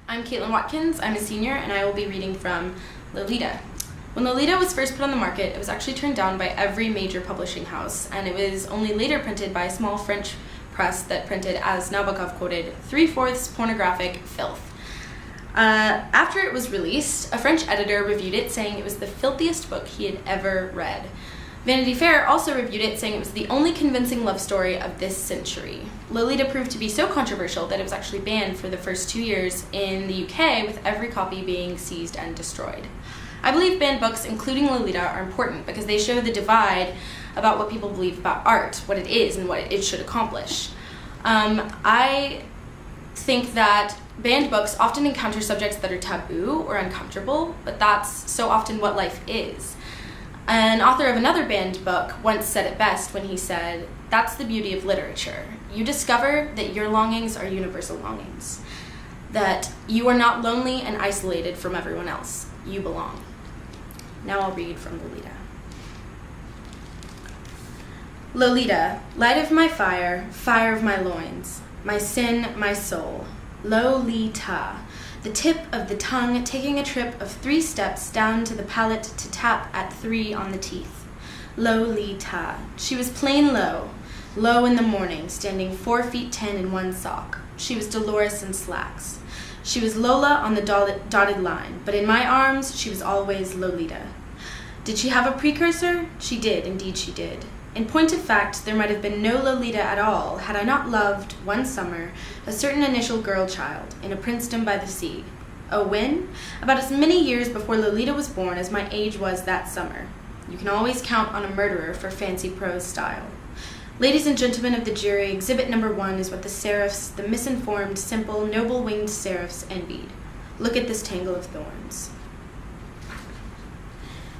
I'm Katelyn Watkins, I'm a senior, and I will be reading from Lolita. When Lolita was first put on the market, it was actually turned down by every major publishing house, and it was only later printed by a small French press that printed, as Nabokov quoted, 3/4 pornographic filth. After it was released, a French editor reviewed it, saying it was the filthiest book he had ever read. Vanity Fair also reviewed it, saying it was the only convincing love story of this century. Lolita proved to be so controversial that it was actually banned for the first 2 years in the UK, with every copy being seized and destroyed. I believe banned books, including Lolita, are important because they show the divide about what people believe about art, what it is, and what it should accomplish. I think that banned books often encounter subjects that are taboo or uncomfortable, but that's so often what life is. An author of another banned book once said it best when he said, "That's the beauty of literature. You discover that your longings are universal longings, that you are not lonely and isolated from everyone else. You belong." Now I'll read from Lolita. Lolita, light of my fire, fire of my loins, my sin, my soul. Lolita, the tip of the tongue taking a trip of 3 steps down to the palate to tap at 3 on the teeth. Lolita, she was plain low, low in the morning, standing 4 feet 10 in one sock. She was Dolores in slacks. She was Lola on the dotted line, but in my arms she was always Lolita. Did she have a precursor? She did, indeed she did. In point of fact, there might have been no Lolita at all had I not loved, one summer, a certain initial girl child in a princedom by the sea. Oh, when? About as many years before Lolita was born as my age was that summer. You can always count on a murderer for fancy prose style. Ladies and gentlemen of the jury, exhibit number 1 is what the seraphs, the misinformed, simple, noble-winged seraphs envied. Look at this tangle of thorns.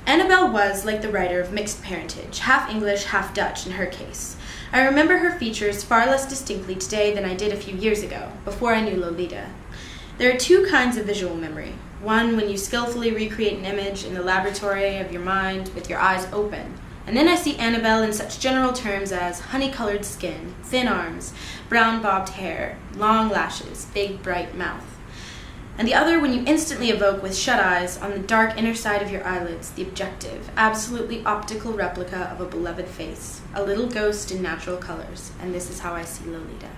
Annabelle was, like the writer, of mixed parentage, half English, half Dutch in her case. I remember her features far less distinctly today than I did a few years ago, before I knew Lolita. There are 2 kinds of visual memory. One, when you skillfully recreate an image in the laboratory of your mind with your eyes open. And then I see Annabelle in such general terms as honey-colored skin, thin arms, brown bobbed hair, long lashes, big bright mouth. And the other, when you instantly evoke with shut eyes on the dark inner side of your eyelids the objective, absolutely optical replica of a beloved face, a little ghost in natural colors, and this is how I see Lolita.